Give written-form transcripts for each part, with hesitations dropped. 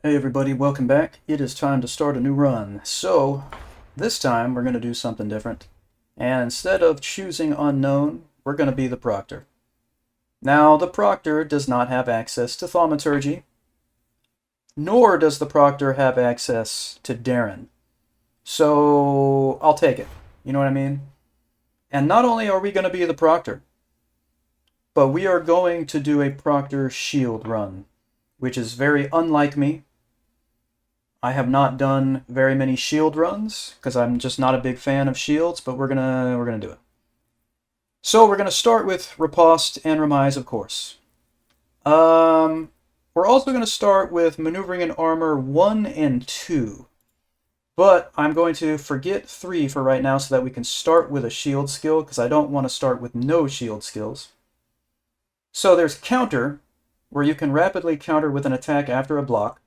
Hey everybody, welcome back. It is time to start a new run. So, this time we're going to do something different. And instead of choosing unknown, we're going to be the Proctor. Now, the Proctor does not have access to Thaumaturgy, nor does the Proctor have access to Darren. So, I'll take it. You know what I mean? And not only are we going to be the Proctor, but we are going to do a Proctor shield run, which is very unlike me. I have not done very many shield runs because I'm just not a big fan of shields, but we're gonna do it. So we're gonna start with Riposte and Remise, of course. We're also gonna start with Maneuvering and Armor 1 and 2, but I'm going to forget 3 for right now so that we can start with a shield skill because I don't want to start with no shield skills. So there's Counter, where you can rapidly counter with an attack after a block.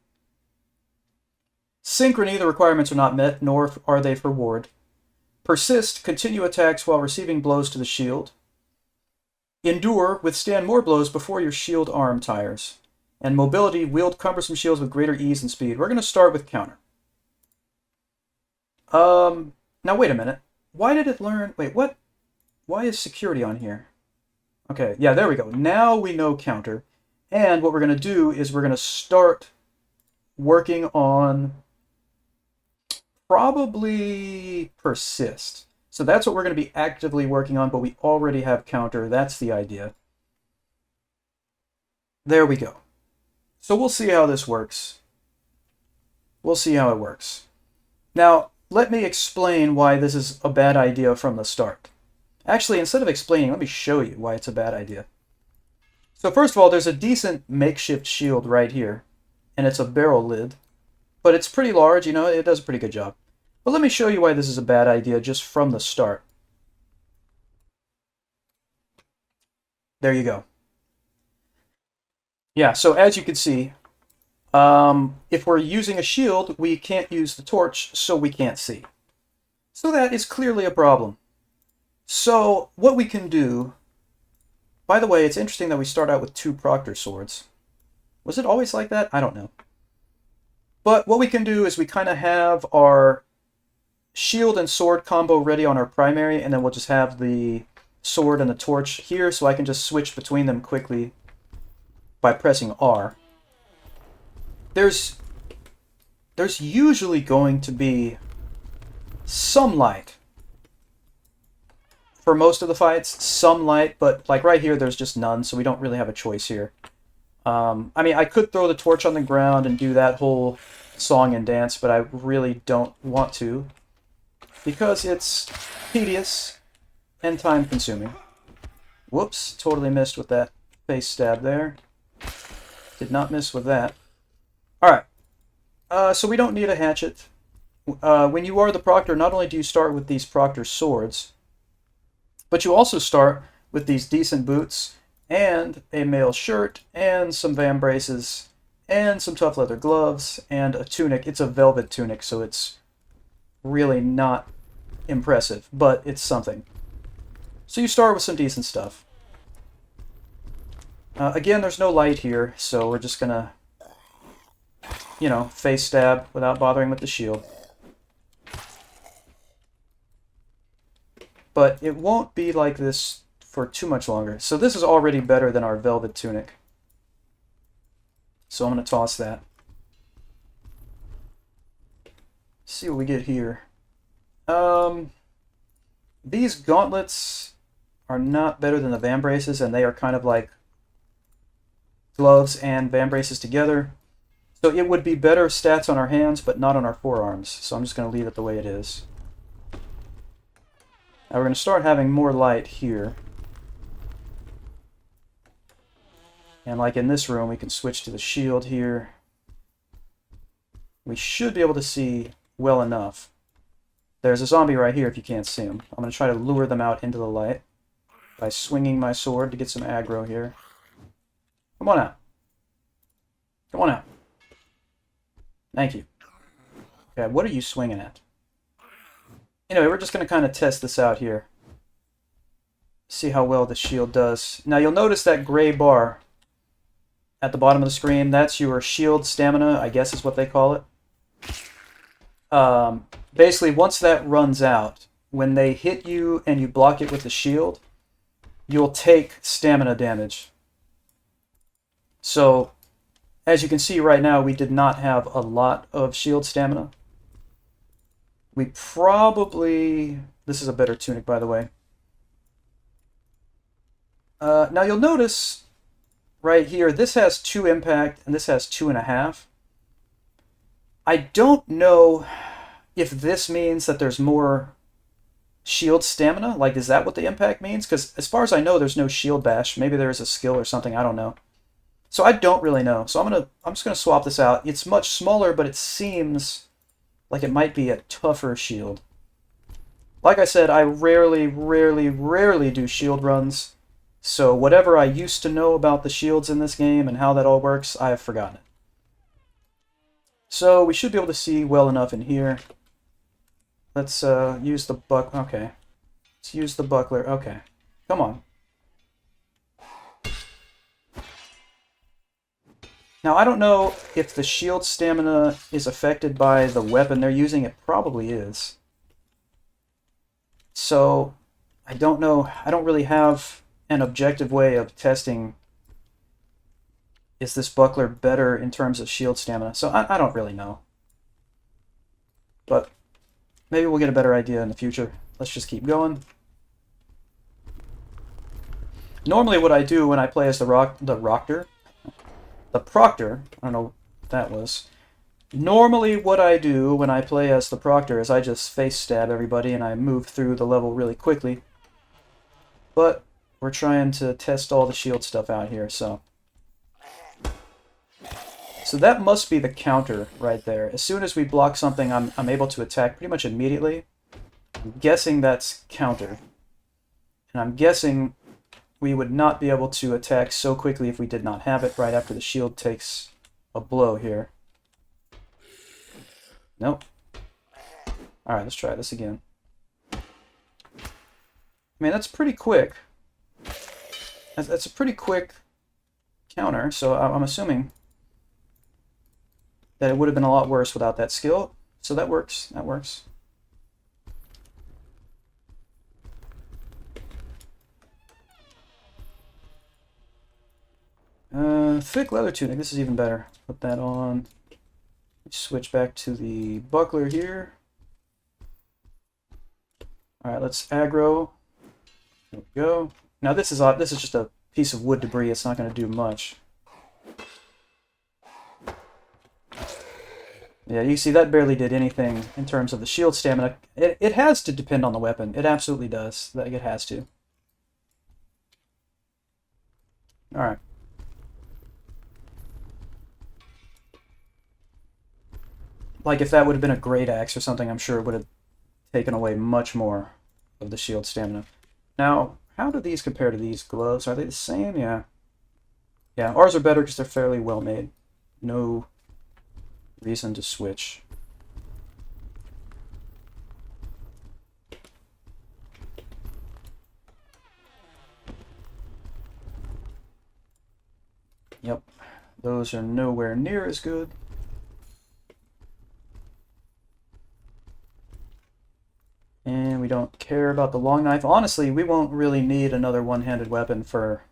Synchrony, the requirements are not met, nor are they for ward. Persist, continue attacks while receiving blows to the shield. Endure, withstand more blows before your shield arm tires. And Mobility, wield cumbersome shields with greater ease and speed. We're going to start with Counter. Now wait a minute. Why did it learn... Wait, what? Why is Security on here? Okay, yeah, there we go. Now we know Counter. And what we're going to do is we're going to start working on... probably Persist. So that's what we're going to be actively working on, but we already have Counter. That's the idea. There we go. So we'll see how this works. We'll see how it works. Now, let me explain why this is a bad idea from the start. Actually, instead of explaining, let me show you why it's a bad idea. So first of all, there's a decent makeshift shield right here, and it's a barrel lid. But it's pretty large, you know, it does a pretty good job. But let me show you why this is a bad idea just from the start. There you go. Yeah, so as you can see, if we're using a shield, we can't use the torch, so we can't see. So that is clearly a problem. So what we can do... By the way, it's interesting that we start out with 2 Proctor swords. Was it always like that? I don't know. But what we can do is we kind of have our shield and sword combo ready on our primary, and then we'll just have the sword and the torch here, so I can just switch between them quickly by pressing R. There's usually going to be some light for most of the fights, some light, but like right here there's just none, so we don't really have a choice here. I mean, I could throw the torch on the ground and do that whole song and dance, but I really don't want to because it's tedious and time-consuming. Whoops, totally missed with that face stab there. Did not miss with that. Alright, so we don't need a hatchet. When you are the Proctor, not only do you start with these Proctor swords, but you also start with these decent boots, and a mail shirt, and some vambraces, and some tough leather gloves, and a tunic. It's a velvet tunic, so it's really not impressive, but it's something. So you start with some decent stuff. Again, there's no light here, so we're just gonna, you know, face stab without bothering with the shield. But it won't be like this for too much longer. So this is already better than our velvet tunic. So I'm going to toss that. See what we get here. These gauntlets are not better than the vambraces, and they are kind of like gloves and vambraces together. So it would be better stats on our hands, but not on our forearms. So I'm just going to leave it the way it is. Now we're going to start having more light here. And like in this room, we can switch to the shield here. We should be able to see well enough. There's a zombie right here if you can't see him. I'm going to try to lure them out into the light by swinging my sword to get some aggro here. Come on out. Come on out. Thank you. Okay, what are you swinging at? Anyway, we're just going to kind of test this out here. See how well the shield does. Now you'll notice that gray bar at the bottom of the screen, that's your shield stamina, I guess is what they call it. Basically, once that runs out, when they hit you and you block it with the shield, you'll take stamina damage. So, as you can see right now, we did not have a lot of shield stamina. We probably... This is a better tunic, by the way. Now you'll notice right here, this has 2 impact and this has 2.5. I don't know if this means that there's more shield stamina. Like, is that what the impact means? Because as far as I know, there's no shield bash. Maybe there is a skill or something. I don't know. So I don't really know. So I'm just gonna swap this out. It's much smaller, but it seems like it might be a tougher shield. Like I said, I rarely do shield runs. So whatever I used to know about the shields in this game and how that all works, I have forgotten it. So we should be able to see well enough in here. Let's use the okay. Let's use the buckler. Okay. Come on. Now I don't know if the shield stamina is affected by the weapon they're using. It probably is. So I don't know. I don't really have an objective way of testing, is this buckler better in terms of shield stamina? So I don't really know. But maybe we'll get a better idea in the future. Let's just keep going. Normally what I do when I play as the Proctor, I don't know what that was. Normally what I do when I play as the Proctor is I just face stab everybody and I move through the level really quickly. But we're trying to test all the shield stuff out here, so that must be the counter right there. As soon as we block something, I'm able to attack pretty much immediately. I'm guessing that's counter. And I'm guessing we would not be able to attack so quickly if we did not have it right after the shield takes a blow here. Nope. Alright, let's try this again. I mean, that's pretty quick. That's a pretty quick counter, so I'm assuming that it would have been a lot worse without that skill. So that works. That works. Thick leather tunic. This is even better. Put that on. Switch back to the buckler here. All right, let's aggro. There we go. Now this is just a piece of wood debris. It's not going to do much. Yeah, you see that barely did anything in terms of the shield stamina. It has to depend on the weapon. It absolutely does. Like, it has to. All right. Like, if that would have been a great axe or something, I'm sure it would have taken away much more of the shield stamina. Now, how do these compare to these gloves? Are they the same? Yeah. Yeah, ours are better because they're fairly well made. No reason to switch. Yep, those are nowhere near as good. And we don't care about the long knife. Honestly, we won't really need another one-handed weapon for...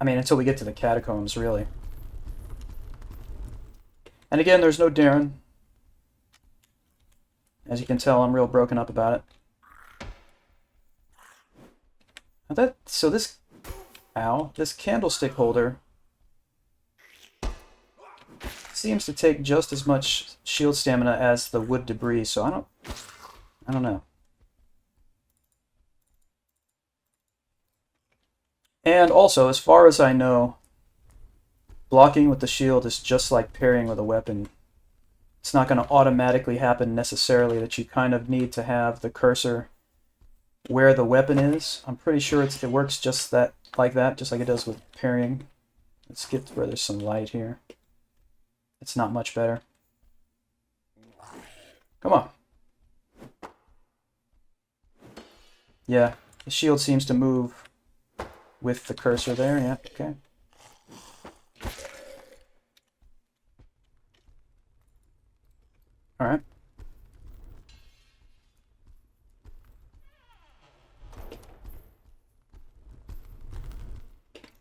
I mean, until we get to the catacombs, really. And again, there's no Darren. As you can tell, I'm real broken up about it. So this... Ow. This candlestick holder seems to take just as much shield stamina as the wood debris, so I don't know. And also, as far as I know, blocking with the shield is just like parrying with a weapon. It's not going to automatically happen necessarily that you kind of need to have the cursor where the weapon is. I'm pretty sure it works just like that, just like it does with parrying. Let's get to where there's some light here. It's not much better. Come on. Yeah, the shield seems to move with the cursor there. Yeah, okay. Alright.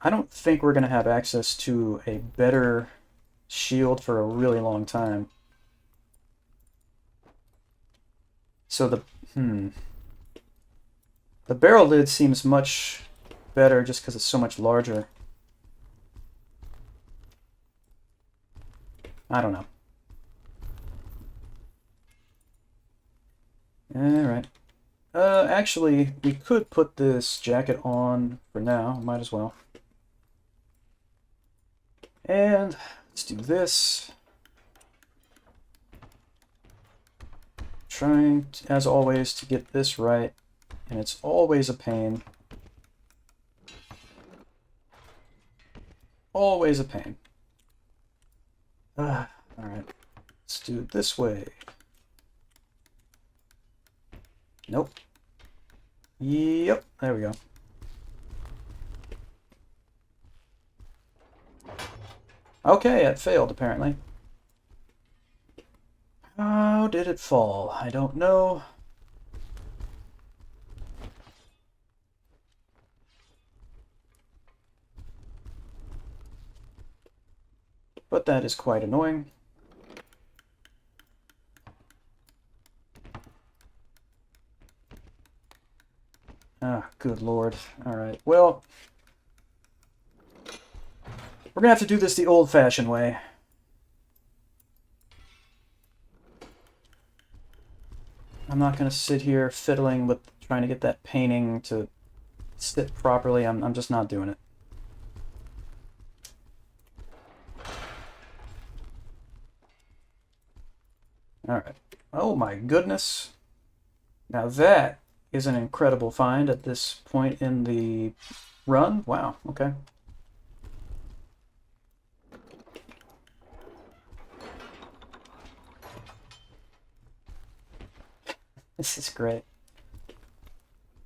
I don't think we're going to have access to a better shield for a really long time. So the barrel lid seems much better just because it's so much larger. I don't know. Alright. Actually, we could put this jacket on for now. Might as well. And let's do this. Trying, as always, to get this right. And it's always a pain. Always a pain. Alright. Let's do it this way. Nope. Yep, there we go. Okay, it failed, apparently. How did it fall? I don't know. But that is quite annoying. Ah, good lord. Alright, well, we're gonna have to do this the old-fashioned way. I'm not gonna sit here fiddling with trying to get that painting to sit properly. I'm just not doing it. Alright. Oh my goodness. Now that is an incredible find at this point in the run. Wow, okay. This is great. It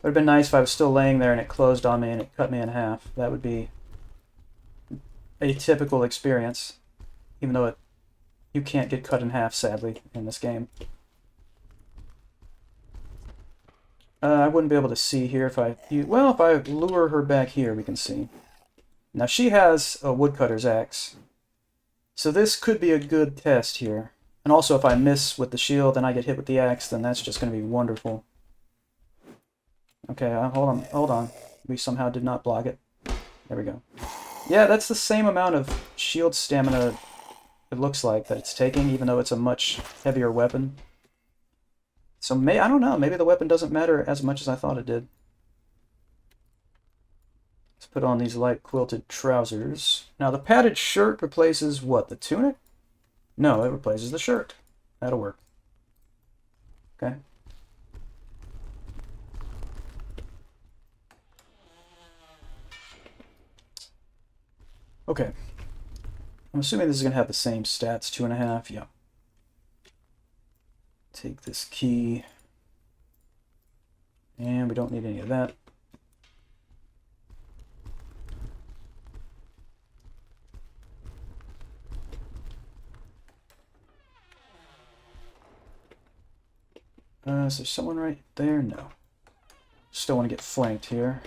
would have been nice if I was still laying there and it closed on me and it cut me in half. That would be a typical experience, even though you can't get cut in half, sadly, in this game. I wouldn't be able to see here if well, if I lure her back here, we can see. Now she has a woodcutter's axe, so this could be a good test here. And also, if I miss with the shield and I get hit with the axe, then that's just going to be wonderful. Okay, hold on. We somehow did not block it. There we go. Yeah, that's the same amount of shield stamina it looks like that it's taking, even though it's a much heavier weapon. So I don't know, maybe the weapon doesn't matter as much as I thought it did. Let's put on these light quilted trousers. Now the padded shirt replaces what, the tunic? No, it replaces the shirt. That'll work. Okay. Okay. I'm assuming this is going to have the same stats, 2.5, yeah. Take this key. And we don't need any of that. Is there someone right there? No. Still want to get flanked here.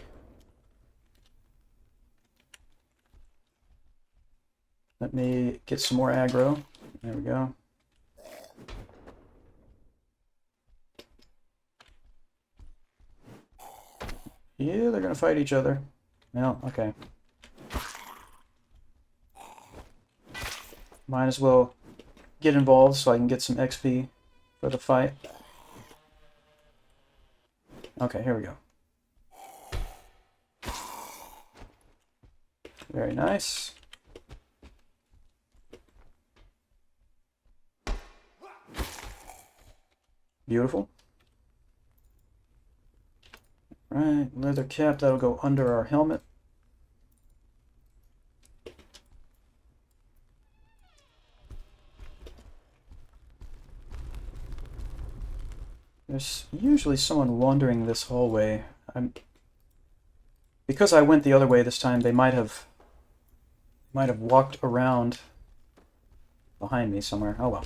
Let me get some more aggro. There we go. Yeah, they're gonna fight each other. Well, okay. Might as well get involved so I can get some XP for the fight. Okay, here we go. Very nice. Beautiful. Right, leather cap, that'll go under our helmet. There's usually someone wandering this hallway. Because I went the other way this time, they might have walked around behind me somewhere. Oh well.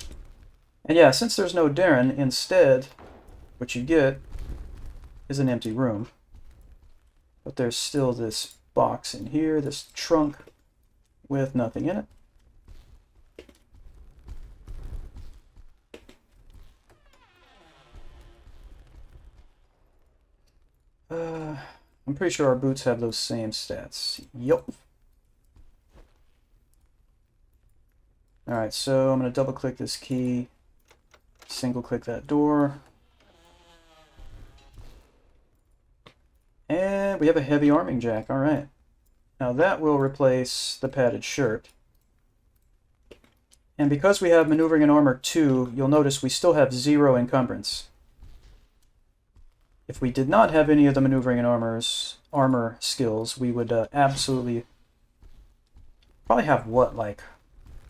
And yeah, since there's no Darren, instead, what you get is an empty room. But there's still this box in here, this trunk with nothing in it. I'm pretty sure our boots have those same stats. Yup. Alright, so I'm going to double click this key, single click that door. And we have a heavy arming jack, alright. Now that will replace the padded shirt. And because we have maneuvering and armor 2, you'll notice we still have 0 encumbrance. If we did not have any of the maneuvering and armor skills, we would absolutely probably have what, like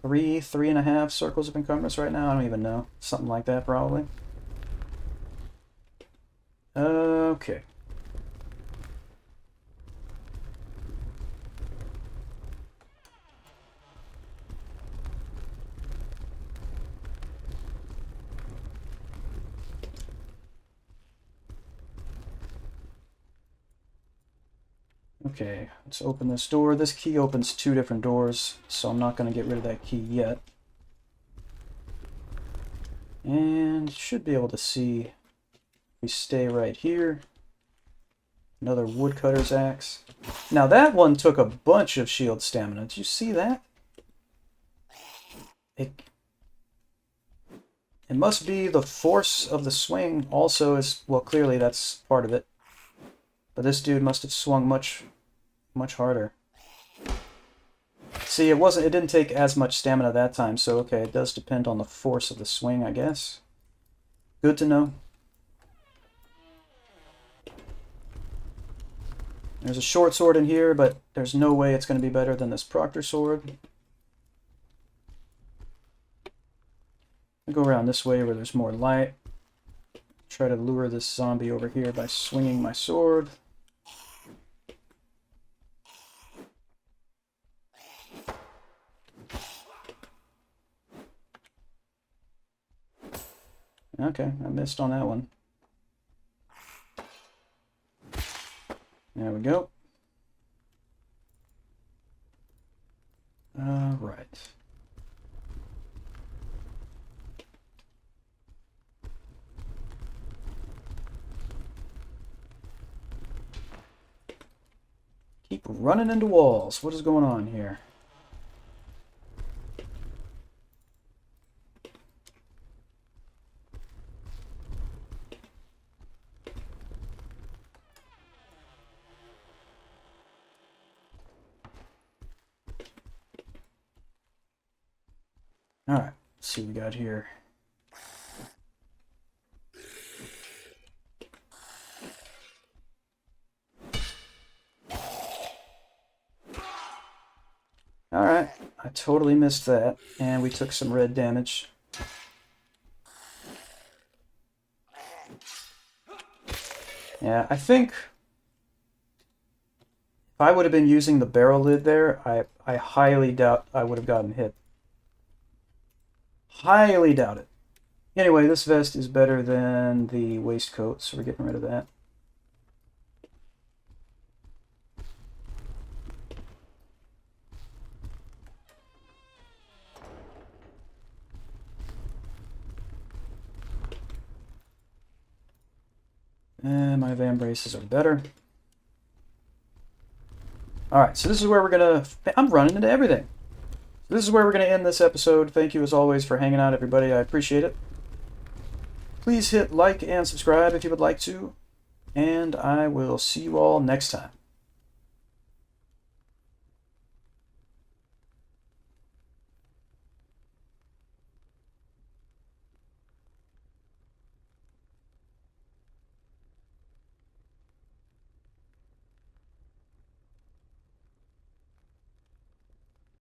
3.5 circles of encumbrance right now? I don't even know. Something like that, probably. Okay. Okay, let's open this door. This key opens 2 different doors, so I'm not going to get rid of that key yet. And should be able to see if we stay right here. Another woodcutter's axe. Now that one took a bunch of shield stamina. Did you see that? It must be the force of the swing also is, well, clearly that's part of it. But this dude must have swung much harder. See, it didn't take as much stamina that time, so okay, it does depend on the force of the swing, I guess. Good to know. There's a short sword in here, but there's no way it's going to be better than this Proctor sword. I'll go around this way where there's more light. Try to lure this zombie over here by swinging my sword. Okay, I missed on that one. There we go. All right. Keep running into walls. What is going on here? All right, let's see what we got here. All right, I totally missed that, and we took some red damage. Yeah, I think if I would have been using the barrel lid there, I highly doubt I would have gotten hit. Highly doubt it. Anyway, this vest is better than the waistcoat, so we're getting rid of that. And my van braces are better. Alright, so this is where we're gonna... I'm running into everything. This is where we're going to end this episode. Thank you as always for hanging out, everybody. I appreciate it. Please hit like and subscribe if you would like to. And I will see you all next time.